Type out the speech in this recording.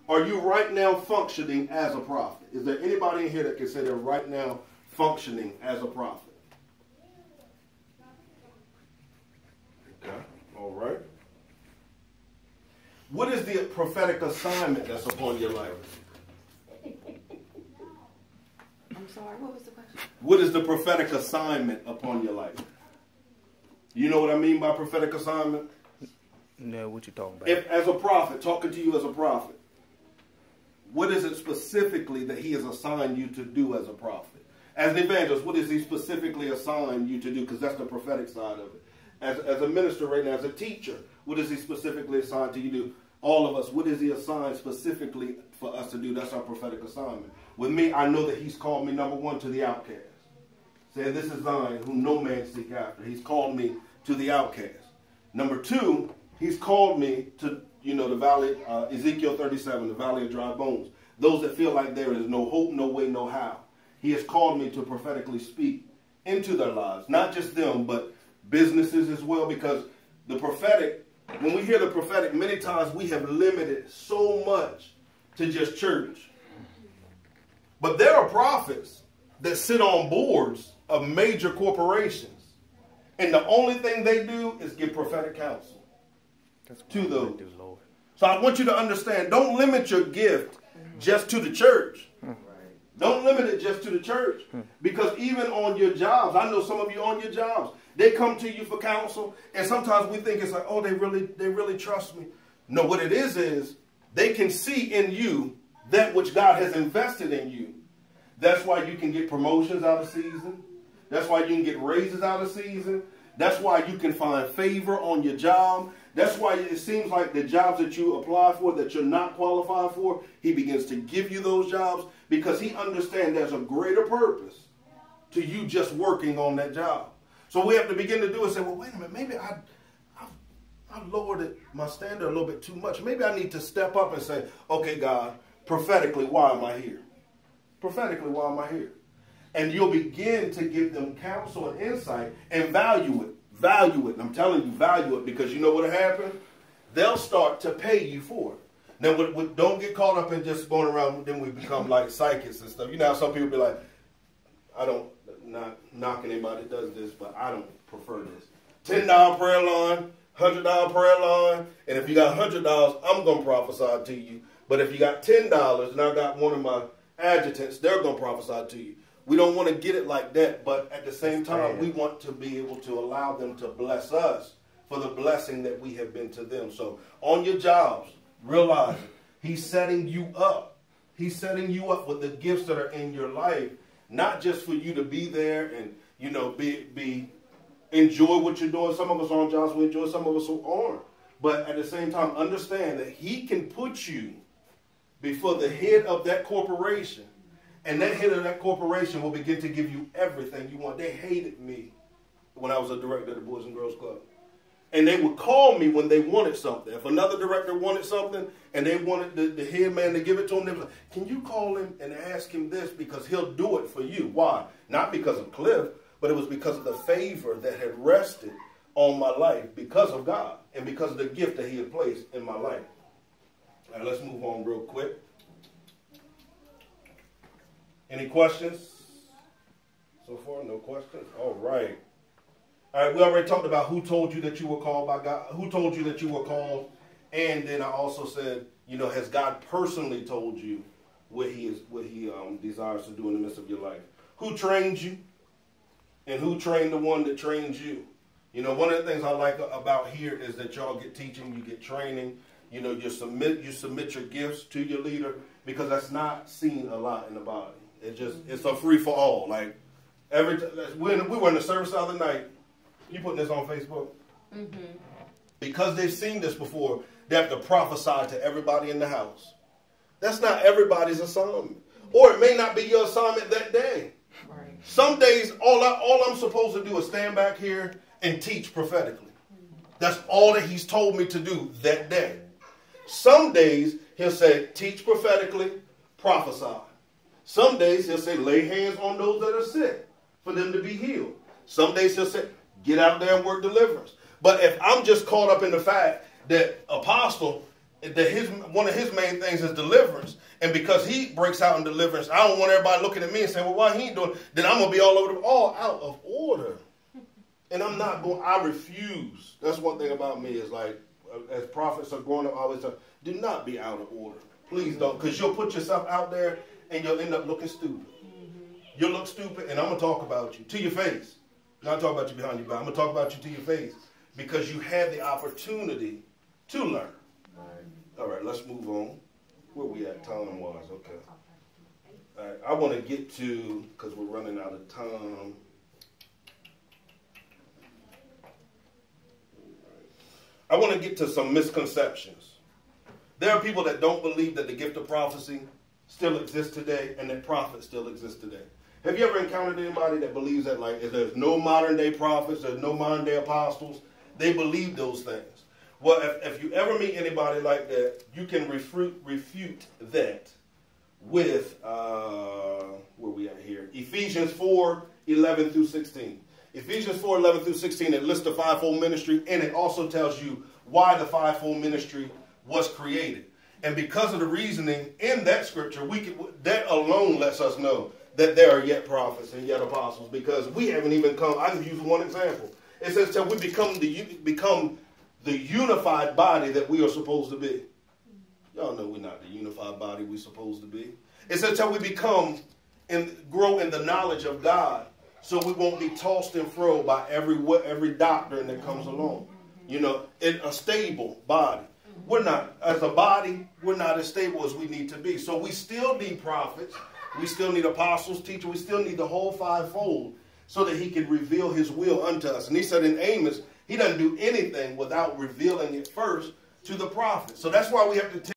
Are you right now functioning as a prophet? Is there anybody in here that can say they're right now functioning as a prophet? Okay, all right. What is the prophetic assignment that's upon your life? I'm sorry, what was the question? What is the prophetic assignment upon your life? You know what I mean by prophetic assignment? No, what you talking about? If, as a prophet, talking to you as a prophet, what is it specifically that he has assigned you to do as a prophet? As an evangelist, what is he specifically assigned you to do? Because that's the prophetic side of it. As a minister right now, as a teacher, what is he specifically assigned to you to do? All of us, what is he assigned specifically for us to do? That's our prophetic assignment. With me, I know that he's called me, number one, to the outcast. Saying, this is Zion, whom no man seek after. He's called me to the outcast. Number two, he's called me to, the valley, Ezekiel 37, the valley of dry bones. Those that feel like there is no hope, no way, no how. He has called me to prophetically speak into their lives. Not just them, but businesses as well. Because the prophetic, when we hear the prophetic, many times we have limited so much to just church. But there are prophets that sit on boards of major corporations. And the only thing they do is give prophetic counsel to those. So I want you to understand, don't limit your gift just to the church. Don't limit it just to the church. Because even on your jobs, I know some of you on your jobs, they come to you for counsel. And sometimes we think it's like, oh, they really trust me. No, what it is they can see in you that which God has invested in you. That's why you can get promotions out of season. That's why you can get raises out of season. That's why you can find favor on your job. That's why it seems like the jobs that you apply for that you're not qualified for, he begins to give you those jobs because he understands there's a greater purpose to you just working on that job. So we have to begin to do and say, well, wait a minute, maybe I've lowered my standard a little bit too much. Maybe I need to step up and say, okay, God, prophetically, why am I here? Prophetically, why am I here? And you'll begin to give them counsel and insight and value it. Value it. And I'm telling you, value it, because you know what will happen? They'll start to pay you for it. Now, don't get caught up in just going around, then we become like psychics and stuff. You know how some people be like, not knocking anybody that does this, but I don't prefer this. $10 prayer line, $100 prayer line, and if you got $100, I'm going to prophesy to you. But if you got $10 and I got one of my adjutants, they're going to prophesy to you. We don't want to get it like that, but at the same time, we want to be able to allow them to bless us for the blessing that we have been to them. So on your jobs, realize it. He's setting you up. He's setting you up with the gifts that are in your life, not just for you to be there and, enjoy what you're doing. Some of us on jobs we enjoy, some of us aren't. But at the same time, understand that he can put you before the head of that corporation. And that head of that corporation will begin to give you everything you want. They hated me when I was a director of the Boys and Girls Club. And they would call me when they wanted something. If another director wanted something and they wanted the head man to give it to him, they were like, can you call him and ask him this? Because he'll do it for you. Why? Not because of Cliff, but it was because of the favor that had rested on my life because of God and because of the gift that he had placed in my life. All right, let's move on real quick. Any questions? So far, no questions? All right. All right, we already talked about who told you that you were called by God, who told you that you were called, and then I also said, has God personally told you what he desires to do in the midst of your life? Who trained you, and who trained the one that trains you? One of the things I like about here is that y'all get teaching, you get training, you submit your gifts to your leader, because that's not seen a lot in the body. It's a free for all. Like we were in the service the other night. You putting this on Facebook? Mm-hmm. Because they've seen this before, they have to prophesy to everybody in the house. That's not everybody's assignment. Or it may not be your assignment that day. Right. Some days, all I'm supposed to do is stand back here and teach prophetically. That's all that he's told me to do that day. Some days, he'll say, teach prophetically, prophesy. Some days, he'll say, lay hands on those that are sick for them to be healed. Some days, he'll say, get out there and work deliverance. But if I'm just caught up in the fact that Apostle, one of his main things is deliverance. And because he breaks out in deliverance, I don't want everybody looking at me and saying, well, why he ain't doing it? Then I'm going to be all out of order. And I'm not going, I refuse. That's one thing about me is like, as prophets are growing up, I always tell, do not be out of order. Please don't, because you'll put yourself out there and you'll end up looking stupid. You'll look stupid, and I'm going to talk about you to your face. Not talk about you behind your back. I'm going to talk about you to your face because you had the opportunity to learn. All right, let's move on. Where we at time-wise? Okay. All right, I want to get to, because we're running out of time. I want to get to some misconceptions. There are people that don't believe that the gift of prophecy still exists today and that prophets still exist today. Have you ever encountered anybody that believes that, like, if there's no modern day prophets, there's no modern day apostles? They believe those things. Well, if you ever meet anybody like that, you can refute that with, where we at here? Ephesians 4:11 through 16. Ephesians 4:11 through 16, it lists the fivefold ministry, and it also tells you why the fivefold ministry was created. And because of the reasoning in that scripture, that alone lets us know that there are yet prophets and yet apostles, because we haven't even come. I can use one example. It says till we become the unified body that we are supposed to be. Y'all know we're not the unified body we're supposed to be. It says till we become and grow in the knowledge of God, so we won't be tossed and fro by every doctrine that comes along. You know, in a stable body. We're not, as a body, we're not as stable as we need to be. So we still need prophets. We still need apostles, teachers. We still need the whole fivefold so that he can reveal his will unto us. And he said in Amos, he doesn't do anything without revealing it first to the prophet. So that's why we have to